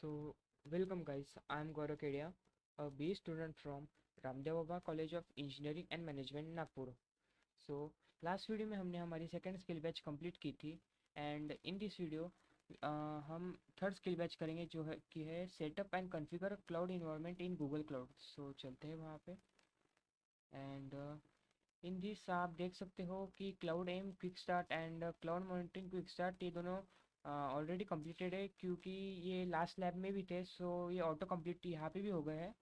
So, welcome guys. I am Gaurav Kedia, a B student from Ramdev Baba college of engineering and management Nagpur. So, last video में हमने हमारी second skill batch complete की थी and in this video हम third skill batch करेंगे जो है कि है setup and configure cloud environment in Google cloud. So चलते हैं वहाँ पे एंड इन दिस आप देख सकते हो कि cloud M quick start and cloud monitoring quick start ये दोनों ऑलरेडी कंप्लीटेड है क्योंकि ये लास्ट लैब में भी थे. सो ये ऑटो कंप्लीट यहाँ पे भी हो गए हैं.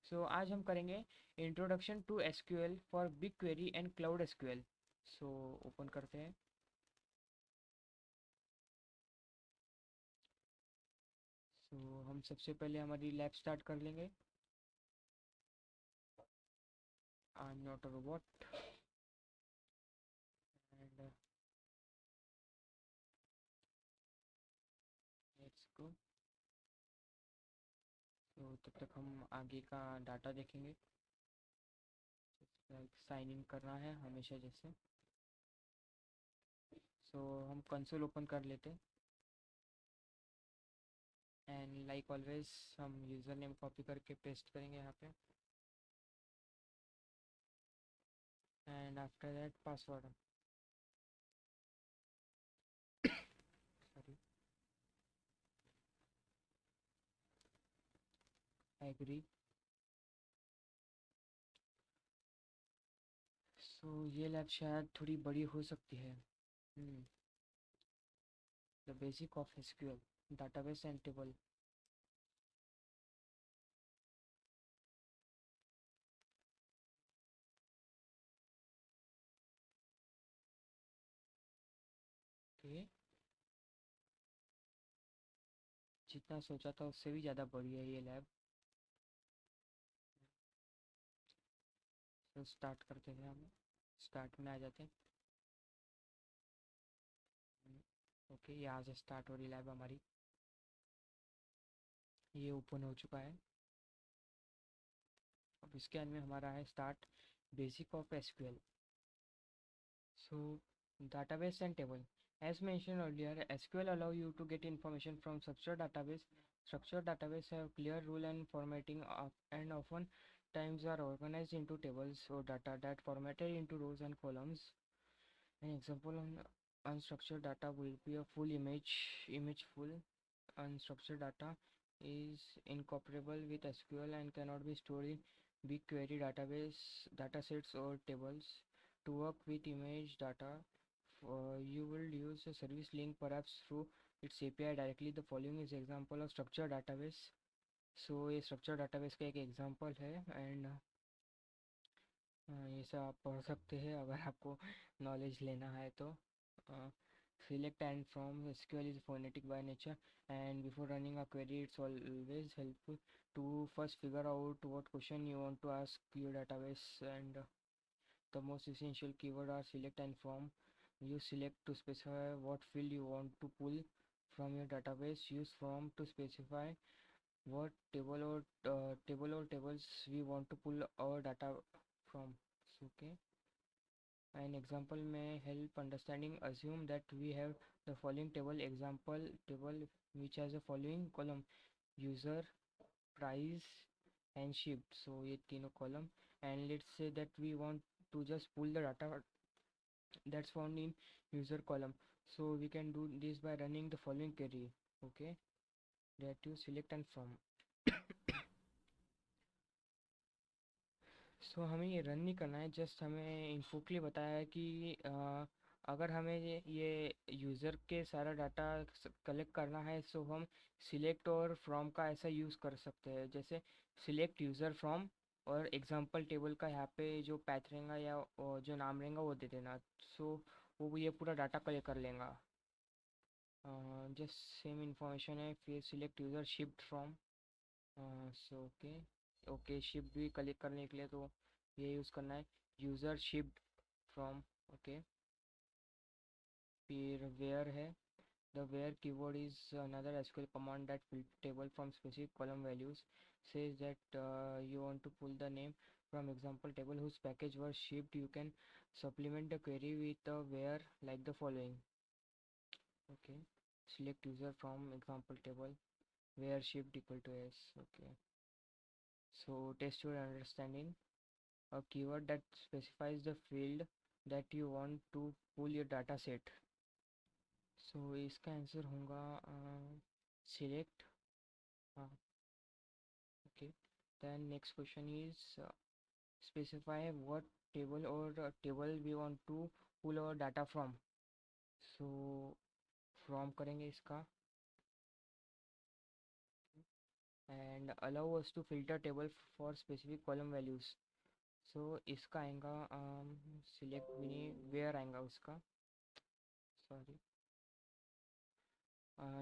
सो आज हम करेंगे introduction to SQL for BigQuery and cloud SQL. So open करते हैं. सो हम सबसे पहले हमारी लैब स्टार्ट कर लेंगे. I am not a robot and let's go. तो तब तक हम आगे का डाटा देखेंगे. लाइक साइन इन करना है हमेशा जैसे. सो हम कंसोल ओपन कर लेते हैं एंड लाइक ऑलवेज हम यूज़र नेम कॉपी करके पेस्ट करेंगे यहाँ पे and after that password. Sorry. Agree. So ये लैब शायद थोड़ी बड़ी हो सकती है. The basic of SQL database and table. Okay. जितना सोचा था उससे भी ज़्यादा बड़ी है ये लैब. तो स्टार्ट करते हैं हम. स्टार्ट में आ जाते हैं. ओके यहाँ से स्टार्ट हो रही लैब हमारी. ये ओपन हो चुका है. अब इसके अंदर में हमारा है start basic of SQL. So, database and table. As mentioned earlier, SQL allow you to get information from structured database. Structured database have clear rule and formatting and often times are organized into tables or data that formatted into rows and columns. An example on unstructured data will be a full image full. Unstructured data is incorporable with SQL and cannot be stored in BigQuery database datasets or tables. To work with image data, you will use a service link perhaps through its API directly. The following is example of structured database. So ये structured database का एक example है and ये सब आप पढ़ सकते हैं अगर आपको knowledge लेना है तो. Select and from SQL is phonetic by nature, and before running a query it's always helpful to first figure out what question you want to ask your database. And the most essential keyword are select and from. Use select to specify what field you want to pull from your database. Use from to specify what table or tables we want to pull our data from. Okay. An example may help understanding. Assume that we have the following table. Example table which has the following column: user, price and shipped. So ये तीनों column. And let's say that we want to just pull the data that's found in user column. So we can do this by running the following query. Okay, that you select and from. सो हमें ये run नहीं करना है. Just हमें info के लिए बताया है कि अगर हमें ये यूज़र के सारा डाटा कलेक्ट करना है सो हम सिलेक्ट और फ्रॉम का ऐसा यूज़ कर सकते हैं. जैसे सिलेक्ट यूज़र फ्रॉम और एग्जांपल टेबल का यहाँ पे जो पैथ रहेगा या जो नाम रहेगा वो दे देना. सो वो ये पूरा डाटा कलेक्ट कर लेगा. जस्ट सेम इंफॉर्मेशन है. फिर select user shift from. So okay. Okay shift भी कलेक्ट करने के लिए तो ये यूज़ करना है यूज़र शिफ्ट फ्रॉम. ओके. फिर वेयर है. The where keyword is another SQL command that filter table from specific column values. Says that you want to pull the name from example table whose package was shipped. You can supplement the query with a where like the following. Okay. Select user from example table. where shift equal to s. Okay, so test your understanding. A keyword that specifies the field that you want to pull your data set. So इसका answer होगा select. हाँ, okay. Then next question is specify what table or table we want to pull our data from. So from करेंगे इसका and allow us to filter table for specific column values. So इसका आएगा select mini where आएगा उसका, sorry,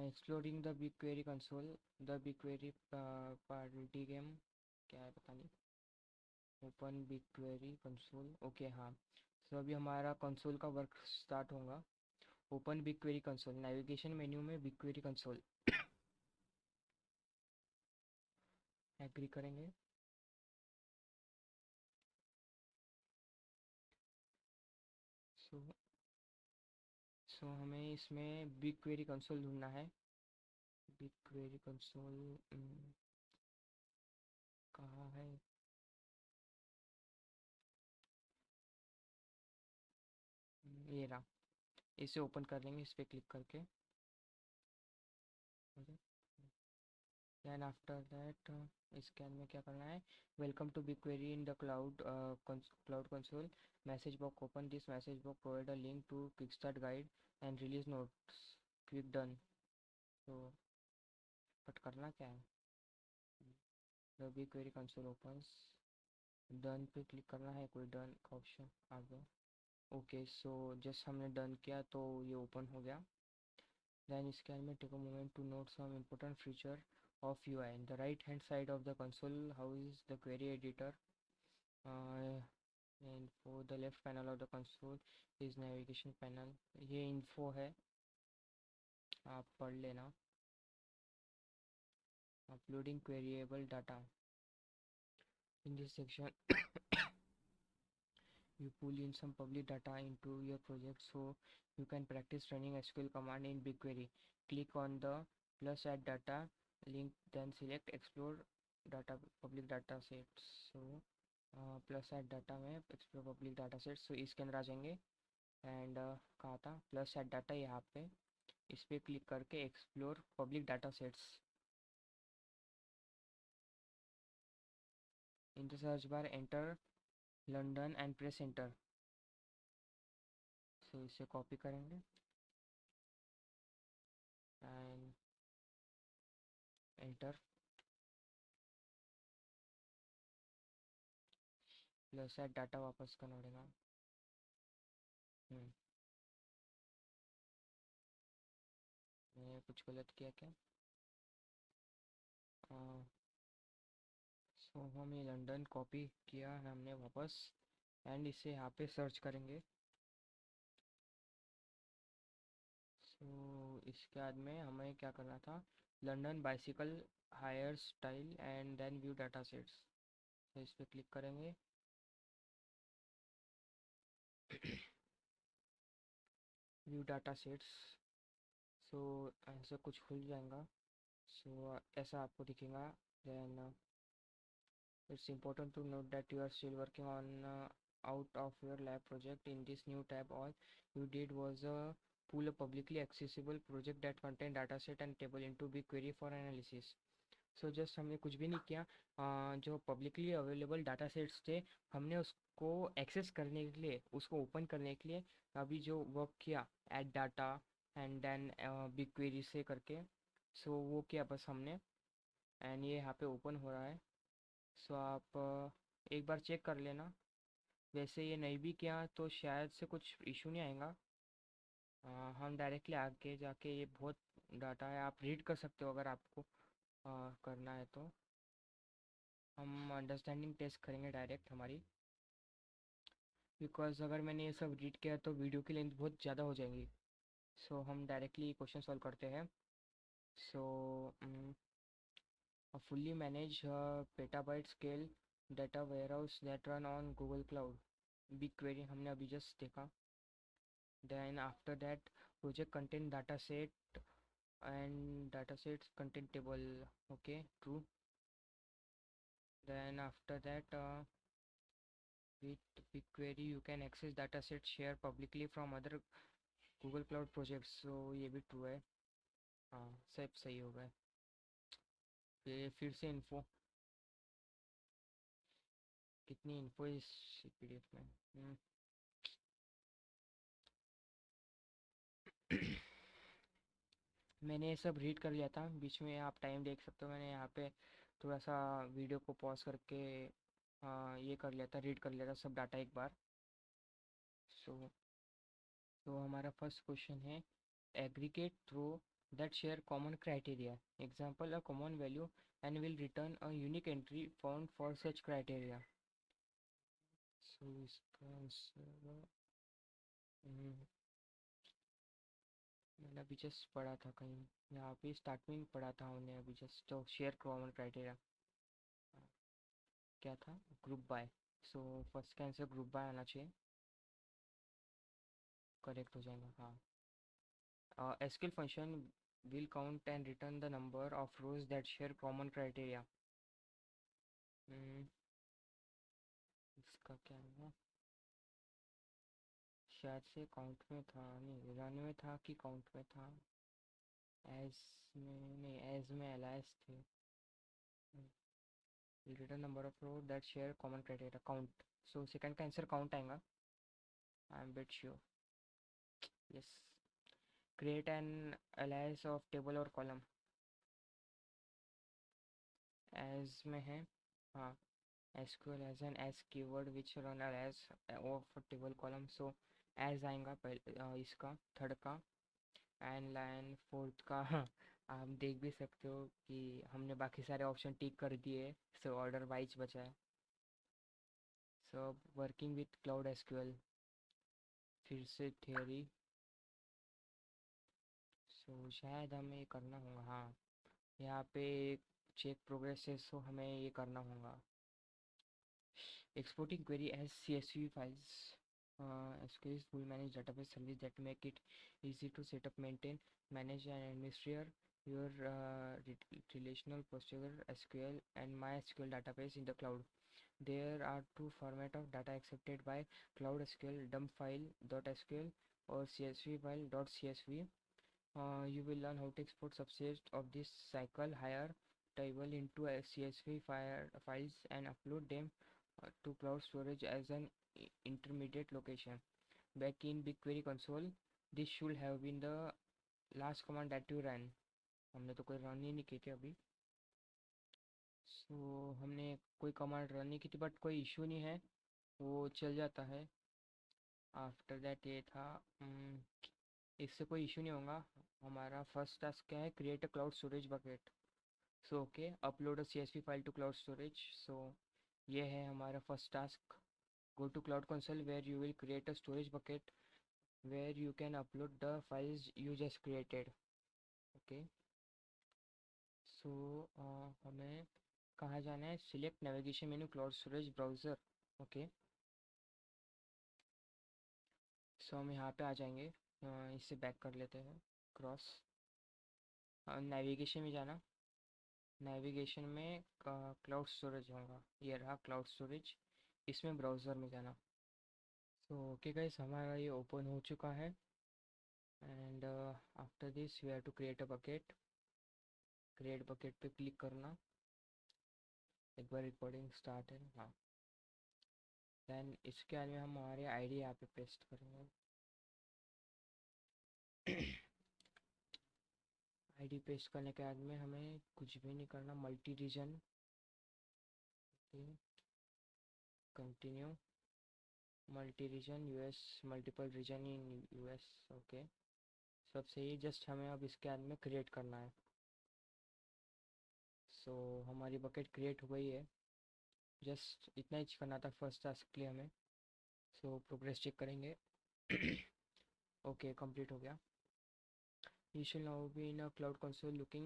exploring the BigQuery console, the BigQuery party game, क्या है पता नहीं, ओपन BigQuery कंसोल. ओके हाँ, तो अभी हमारा कंसोल का वर्क स्टार्ट होगा. Open BigQuery console, navigation menu में BigQuery कंसोल एग्री करेंगे. सो हमें इसमें BigQuery कंसोल ढूंढना है. BigQuery कंसोल कहाँ है? ये रहा. इसे ओपन कर लेंगे इस पर क्लिक करके. देन आफ्टर दैट इसके अंदर में क्या करना है? Welcome to BigQuery in the cloud cloud console. Message box open. This message box provide a link to kickstart guide and release notes. Click done. तो बट करना क्या है? The BigQuery console opens. Done पे click करना है. कोई done का option आ गया. ओके, सो जस्ट हमने डन किया तो ये ओपन हो गया. Then scan may take a moment to note some important feature of UI. In the right hand side of the console, how is the query editor? Uh, and for the left panel of the console is navigation panel. ये info है, आप पढ़ लेना. Uploading queryable data. In this section, you pull in some public data into your project so you can practice running SQL command in BigQuery. Click on the plus add data link, then select explore data public data sets. So plus add data में explore public data set. So इसके अंदर आ जाएंगे and कहाँ था plus add data, यहाँ पे इस पर क्लिक करके explore public data sets. In the search bar enter London and press enter. So इसे कॉपी करेंगे and enter. Plus add data वापस करना पड़ेगा. मैंने कुछ गलत किया क्या? सो हमें लंदन कॉपी किया है हमने वापस एंड इसे यहाँ पे सर्च करेंगे. सो इसके बाद में हमें क्या करना था? London bicycle hire style and then view data sets. तो इस पर क्लिक करेंगे. View data sets. सो ऐसा कुछ खुल जाएगा. सो ऐसा आपको दिखेगा. Then it's important to note that you are still working on out of your lab project. In this new tab, all you did was pull a publicly accessible project that contain dataset and table into BigQuery for analysis. So just हमने कुछ भी नहीं किया. जो publicly available data sets थे हमने उसको access करने के लिए, उसको ओपन करने के लिए अभी जो वर्क किया add data and then BigQuery से करके. सो वो किया बस हमने एंड ये यहाँ पे ओपन हो रहा है. सो आप एक बार चेक कर लेना. वैसे ये नहीं भी किया तो शायद से कुछ इशू नहीं आएगा. हम डायरेक्टली आगे जाके, ये बहुत डाटा है, आप रीड कर सकते हो अगर आपको करना है तो. हम अंडरस्टैंडिंग टेस्ट करेंगे डायरेक्ट हमारी, बिकॉज अगर मैंने ये सब रीड किया तो वीडियो की लेंथ बहुत ज़्यादा हो जाएंगी. सो हम डायरेक्टली क्वेश्चन सॉल्व करते हैं. सो a fully managed petabyte scale data warehouse that run on Google Cloud. BigQuery हमने अभी जस्ट देखा. Then after that project contain data set and datasets content table. Okay, true. Then after that, with BigQuery you can access datasets share publicly from other Google cloud projects, so ये भी true है। हाँ, सब सही हो गए। फिर से इन्फो, कितनी इन्फो इस पीडीएफ में। मैंने ये सब रीड कर लिया था, बीच में आप टाइम देख सकते हो, मैंने यहाँ पे थोड़ा सा वीडियो को पॉज करके ये कर लिया था, रीड कर लिया था सब डाटा एक बार। सो तो हमारा फर्स्ट क्वेश्चन है aggregate through that share common criteria. Example, a common value and will return a unique entry found for such criteria. So इसका आंसर मैंने अभी जस्ट पढ़ा था कहीं, यहाँ पे स्टार्ट में पढ़ा था हमने अभी जस्ट, तो शेयर कॉमन क्राइटेरिया क्या था, ग्रुप बाय। सो फर्स्ट का आंसर ग्रुप बाय आना चाहिए, करेक्ट हो जाएगा। हाँ, SQL function will count and return the number of rows that share common criteria. इसका क्या है, शायद से काउंट में था, नहीं रन में था कि काउंट में था, एज में नहीं, एज में एलाइस थे। Return number of row that share common criteria, count. So second का आंसर काउंट आएगा, I am bet sure. Yes, create an alias of table और कॉलम, एज में है। हाँ, SQL as an S keyword which run as of table column, so as आएगा पहले इसका, third का। एंड लाइन फोर्थ का आप देख भी सकते हो कि हमने बाकी सारे ऑप्शन टिक कर दिए, सो ऑर्डर वाइज बचा है। So working with cloud SQL, फिर से थियोरी, सो शायद हमें ये करना होगा। हाँ, यहाँ पे चेक प्रोग्रेस है, सो हमें ये करना होगा। Exporting query as CSV files. SQL will manage database service that make it easy to set up, maintain, manage, and administer your relational procedure SQL and MySQL database in the cloud. There are two formats of data accepted by Cloud SQL: dump file .sql or CSV file .csv. You will learn how to export subset of this cycle higher table into a CSV files and upload them to cloud storage as an intermediate location. Back in BigQuery console, this should have been the last command that you ran. हमने तो कोई run ही नहीं की थी अभी, सो हमने कोई command run नहीं की थी, बट कोई इशू नहीं है, वो चल जाता है। आफ्टर दैट ये था, इससे कोई इशू नहीं होगा। हमारा फर्स्ट टास्क क्या है, create a cloud storage bucket. So okay, upload a CSV file to cloud storage. So ये है हमारा first task. Go to Cloud Console where you will create a storage bucket where you can upload the files you just created. Okay. So हमें कहाँ जाना है, Select Navigation Menu Cloud Storage Browser. Okay. So हम यहाँ पे आ जाएंगे, इससे back कर लेते हैं क्रॉस। नेविगेशन में जाना, नेविगेशन में क्लाउड स्टोरेज होगा, ये रहा क्लाउड स्टोरेज, इसमें ब्राउज़र में जाना। सो ओके गाइस, हमारा ये ओपन हो चुका है। And after this we have to create a bucket. Create bucket पे क्लिक करना, एक बार रिकॉर्डिंग स्टार्ट है। हाँ, दैन इसके बाद में हम हमारे आईडी यहाँ पे पेस्ट करेंगे। आईडी पेस्ट करने के बाद में हमें कुछ भी नहीं करना, multi region, continue, multi region US, multiple region in US. Okay, सब सही, जस्ट हमें अब इसके बाद में क्रिएट करना है। सो हमारी बकेट क्रिएट हो गई है, जस्ट इतना ही करना था फर्स्ट टास्क के लिए हमें। सो प्रोग्रेस चेक करेंगे। ओके, कंप्लीट हो गया। You shall now be in a cloud console looking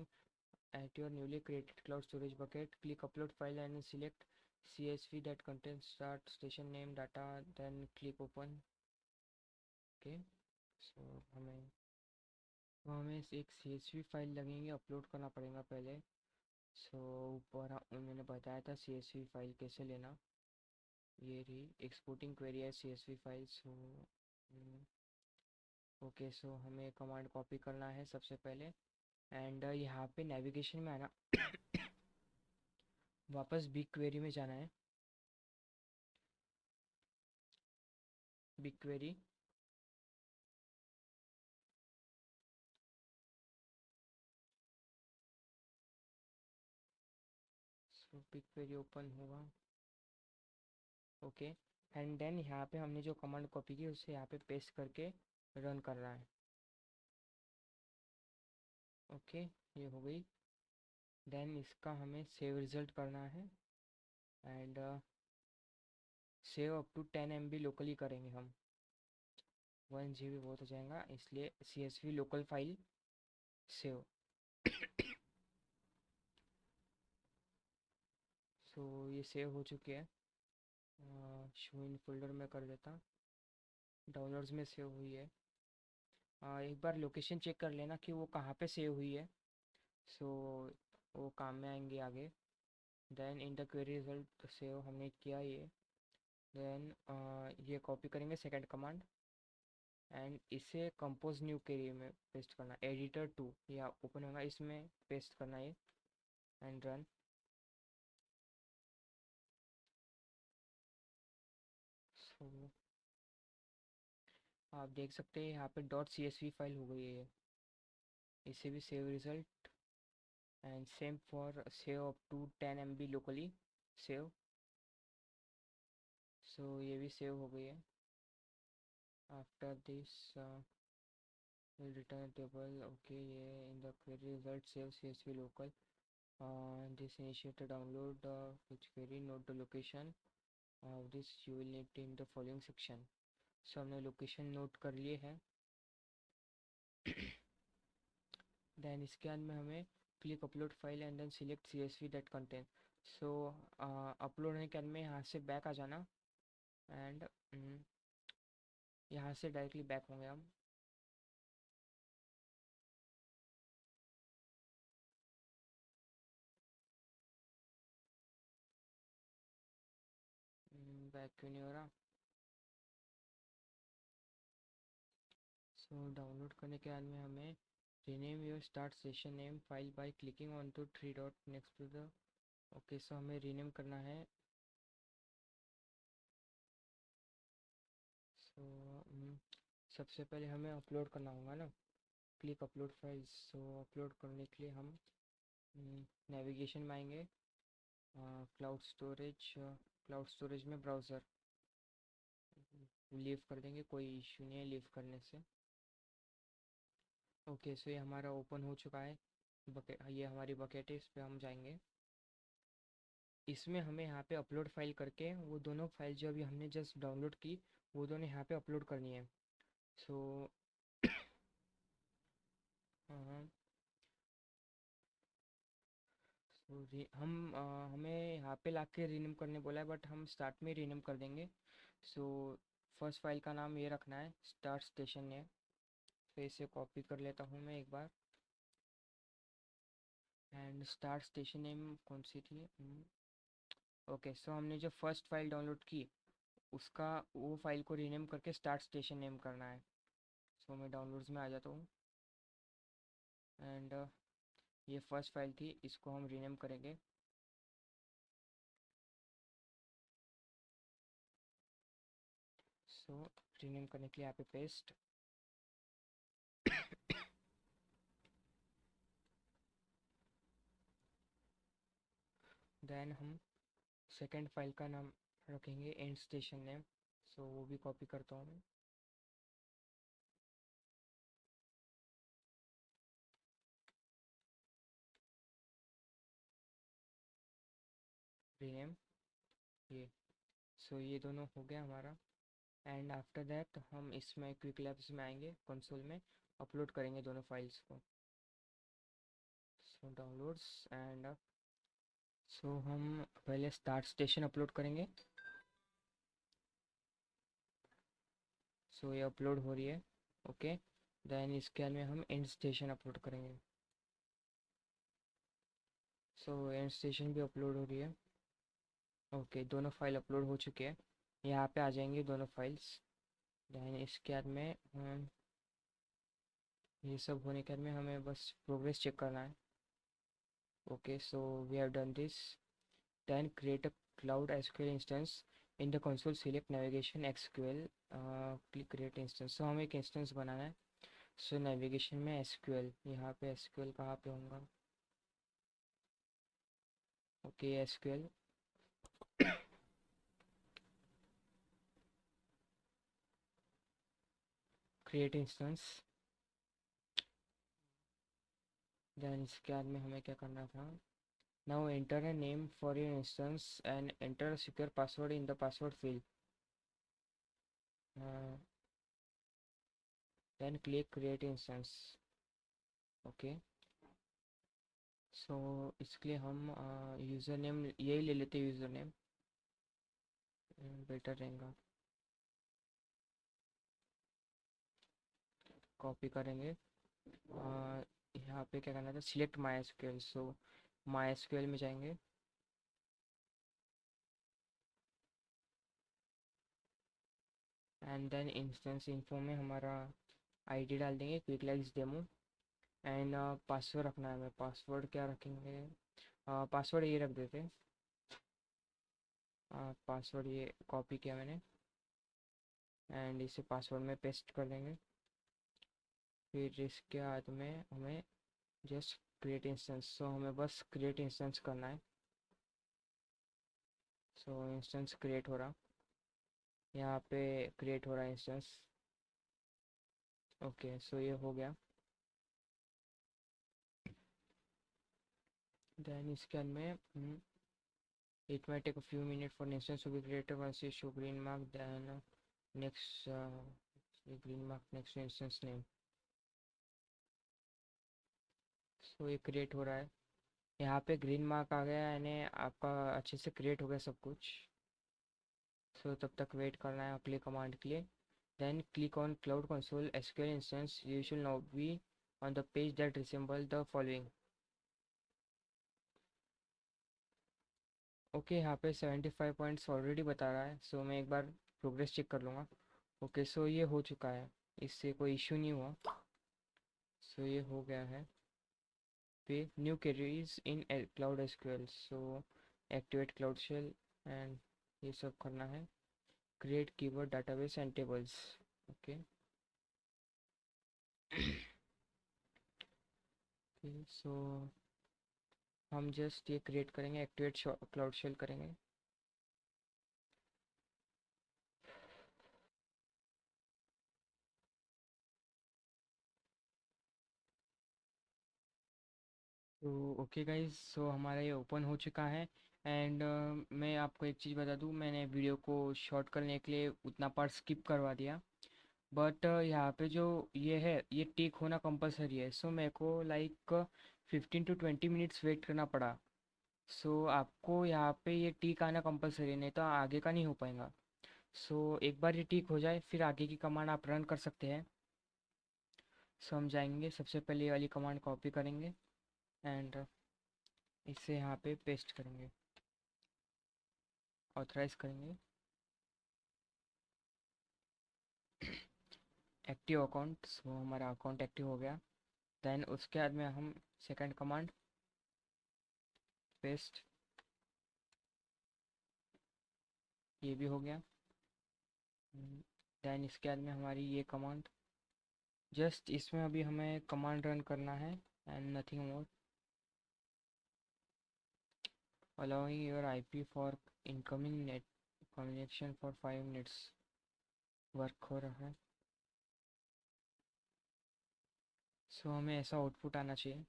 at your newly created cloud storage bucket. Click upload file and select CSV that contains start station name data, then click open. Okay, so हमें तो हमें एक CSV file लगेंगे, upload करना पड़ेगा पहले। सो ऊपर उन्होंने बताया था CSV फाइल कैसे लेना। ये रही एक्सपोर्टिंग क्वेरी है CSV file. So okay, so हमें कमांड कॉपी करना है सबसे पहले। एंड यहाँ पे नेविगेशन में आना, वापस बिग क्वेरी में जाना है। Big query, so big query open होगा। ओके, एंड देन यहाँ पे हमने जो कमांड कॉपी की उसे यहाँ पे पेस्ट करके रन कर रहा है। ओके, ये हो गई। देन इसका हमें सेव रिजल्ट करना है। And save up to 10 MB locally करेंगे हम। 1 GB बहुत हो जाएगा, इसलिए CSV local file save. So ये सेव हो चुकी है। शो इन फोल्डर में कर देता, डाउनलोड्स में सेव हुई है। एक बार लोकेशन चेक कर लेना कि वो कहाँ पे सेव हुई है। सो वो काम में आएंगे आगे। Then in the query result save हमने किया ये। देन ये कॉपी करेंगे सेकंड कमांड, एंड इसे कंपोज न्यू क्वेरी में पेस्ट करना। एडिटर 2 या ओपन होगा, इसमें पेस्ट करना ये। And run. सो आप देख सकते हैं यहाँ पे .csv फाइल हो गई है ये। इसे भी save result, and same for save up to 10 MB locally save. So ये भी सेव हो गई है। After this will return a table. Okay, yeah, in the query result save CSV local. This initiate a download which query, note the location of this you will need in the following section. So हमने location note कर लिए है। Then इसके बाद में हमें click upload file and then select CSV that contain. So upload होने के बाद में यहाँ से बैक आ जाना। एंड यहाँ से डायरेक्टली बैक होंगे हम। बैक क्यों नहीं हो रहा? सो डाउनलोड करने के बाद में हमें rename your start session name file by clicking on to 3 dot next to the. Okay, so हमें रीनेम करना है। सो सबसे पहले हमें अपलोड करना होगा ना, क्लिक अपलोड फाइल्स। सो अपलोड करने के लिए हम नेविगेशन में आएंगे। क्लाउड स्टोरेज में ब्राउज़र लीव कर देंगे, कोई इशू नहीं है लीव करने से। ओके, सो ये हमारा ओपन हो चुका है। बकेट, ये हमारी बकेट है, इस पे हम जाएंगे। इसमें हमें यहाँ पे अपलोड फाइल करके वो दोनों फाइल जो अभी हमने जस्ट डाउनलोड की वो दोनों यहाँ पे अपलोड करनी है। सो हाँ, हमें यहाँ पे लाके रीनेम करने बोला है, बट हम स्टार्ट में रीनेम कर देंगे। सो फर्स्ट फाइल का नाम ये रखना है, स्टार्ट स्टेशन है। तो इसे कॉपी कर लेता हूँ मैं एक बार। एंड स्टार्ट स्टेशन नेम कौन सी थी? ओके, सो हमने जो फर्स्ट फाइल डाउनलोड की उसका वो फाइल को रीनेम करके स्टार्ट स्टेशन नेम करना है। सो मैं डाउनलोड्स में आ जाता हूँ। एंड ये फर्स्ट फाइल थी, इसको हम रीनेम करेंगे। सो रीनेम करने के लिए यहाँ पे पेस्ट। देन हम सेकेंड फाइल का नाम रखेंगे एंड स्टेशन नेम। सो वो भी कॉपी करता हूँ मैं। रीनेम ये। सो ये दोनों हो गया हमारा। एंड आफ्टर दैट हम इसमें क्विक लैब्स में आएंगे, कंसोल में अपलोड करेंगे दोनों फाइल्स को। सो डाउनलोड्स एंड सो हम पहले स्टार्ट स्टेशन अपलोड करेंगे। सो ये अपलोड हो रही है। ओके, देन इसके बाद में हम एंड स्टेशन अपलोड करेंगे। सो एंड स्टेशन भी अपलोड हो रही है। ओके, दोनों फाइल अपलोड हो चुके हैं। यहाँ पे आ जाएंगे दोनों फाइल्स। देन इसके बाद में ये सब होने के बाद में हमें बस प्रोग्रेस चेक करना है। Okay, so we have done this. Then create a cloud SQL instance in the console, select navigation SQL, click create instance. So हमें एक इंस्टेंस बनाना है। सो नेविगेशन में एसक्यूएल, यहाँ पे एसक्यूएल कहाँ पे होगा? Okay, SQL create instance. Then इसके बाद में हमें क्या करना था? Now enter a name for your instance and enter secure password in the password field. Then click create instance. Okay, so इसके लिए हम यूज़र नेम यही ले लेते हैं, यूज़र नेम बेटर रहेगा। कॉपी करेंगे। यहाँ पे क्या करना था? Select MySQL. So MySQL में जाएंगे। एंड देन इंस्टेंस इन्फो में हमारा आईडी डाल देंगे, quick likes demo. And password रखना है हमें। पासवर्ड क्या रखेंगे? पासवर्ड ये रख देते। पासवर्ड ये कॉपी किया मैंने एंड इसे पासवर्ड में पेस्ट कर देंगे। फिर इसके बाद में हमें जस्ट क्रिएट इंस्टेंस। सो हमें बस क्रिएट इंस्टेंस करना है। सो इंस्टेंस क्रिएट हो रहा, यहाँ पे क्रिएट हो रहा है इंस्टेंस। ओके, सो ये हो गया। देन इसके बाद में it might take a few minutes for an instance to be created. Once you show green mark, then next green mark next to instance name. सो ये क्रिएट हो रहा है। यहाँ पे ग्रीन मार्क आ गया, यानी आपका अच्छे से क्रिएट हो गया सब कुछ। सो तब तक वेट करना है अगले कमांड के लिए। Then click on cloud console SQL instance, you should now be on the page that resemble the following. Okay, यहाँ पे 75 पॉइंट्स ऑलरेडी बता रहा है। सो मैं एक बार प्रोग्रेस चेक कर लूँगा। ओके, सो ये हो चुका है, इससे कोई इशू नहीं हुआ। सो ये हो गया है। पे new queries in cloud SQL. So activate cloud shell and ये सब करना है। Create keyword database and tables. Okay, so हम जस्ट ये क्रिएट करेंगे, एक्टिवेट क्लाउड शेल करेंगे। तो ओके गाइज, सो हमारा ये ओपन हो चुका है। एंड मैं आपको एक चीज़ बता दूँ, मैंने वीडियो को शॉर्ट करने के लिए उतना पार्ट स्किप करवा दिया। बट यहाँ पे जो ये है, ये टिक होना कंपलसरी है। सो मेरे को लाइक 15 to 20 मिनट्स वेट करना पड़ा। सो आपको यहाँ पे ये टिक आना कंपलसरी है, नहीं तो आगे का नहीं हो पाएगा। सो एक बार ये टिक हो जाए, फिर आगे की कमांड आप रन कर सकते हैं। सो हम जाएंगे, सबसे पहले ये वाली कमांड कॉपी करेंगे एंड इसे यहाँ पे पेस्ट करेंगे, ऑथराइज करेंगे। एक्टिव अकाउंट, सो हमारा अकाउंट एक्टिव हो गया। देन उसके बाद में हम सेकंड कमांड पेस्ट, ये भी हो गया। देन इसके बाद में हमारी ये कमांड, जस्ट इसमें अभी हमें कमांड रन करना है and nothing more. Allowing your IP for incoming net connection for 5 minutes. Work हो रहा है। सो हमें ऐसा आउटपुट आना चाहिए।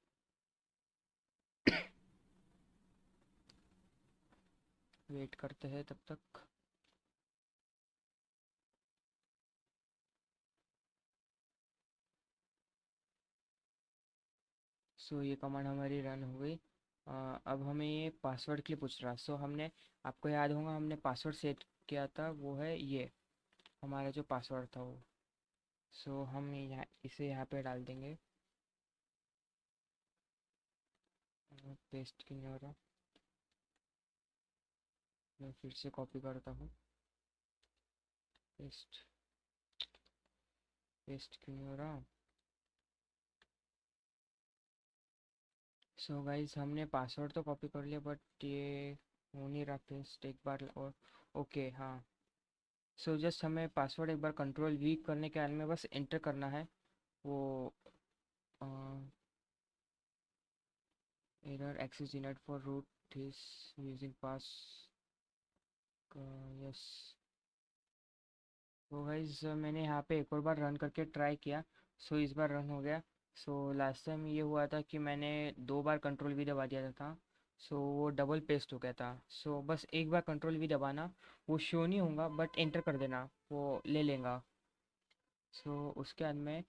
वेट करते हैं तब तक। सो ये कमांड हमारी रन हो गई। अब हमें ये पासवर्ड के लिए पूछ रहा। सो हमने, आपको याद होगा हमने पासवर्ड सेट किया था, वो है ये हमारा जो पासवर्ड था वो। सो हम यहाँ इसे यहाँ पे डाल देंगे। पेस्ट क्यों नहीं हो रहा, मैं फिर से कॉपी करता हूँ। पेस्ट, पेस्ट क्यों नहीं हो रहा। सो गाइज हमने पासवर्ड तो कॉपी कर लिया बट ये हो नहीं रहा पेस्ट, एक बार और। ओके हाँ। सो जस्ट हमें पासवर्ड एक बार कंट्रोल वी करने के बाद में बस एंटर करना है। वो error access denied for root this using pass, yes. तो गाइज मैंने यहाँ पे एक और बार रन करके ट्राई किया। सो इस बार रन हो गया। सो लास्ट टाइम ये हुआ था कि मैंने 2 बार कंट्रोल वी दबा दिया था। सो वो डबल पेस्ट हो गया था। सो बस एक बार कंट्रोल वी दबाना, वो शो नहीं होगा बट एंटर कर देना, वो ले लेगा। सो उसके बाद में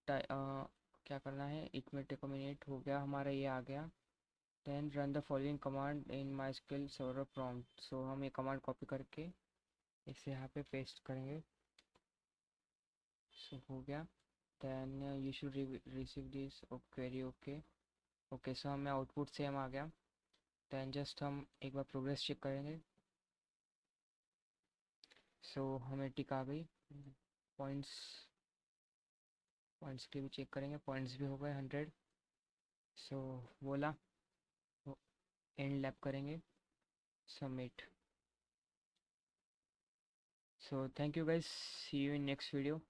क्या करना है, इट में टेक अ मिनट, हो गया हमारा, ये आ गया। Then run the following command in MySQL server prompt. So हम ये कमांड कॉपी करके इसे यहाँ पे पेस्ट करेंगे। सो हो गया। Then you should receive this query, okay. Okay so हमें आउटपुट सेम आ गया। देन जस्ट हम एक बार प्रोग्रेस चेक करेंगे। सो हमें टिक आ गई। पॉइंट्स, पॉइंट्स के भी चेक करेंगे, पॉइंट्स भी हो गए 100। सो बोला, एंड लैप करेंगे, submit. So thank you guys, see you in next video.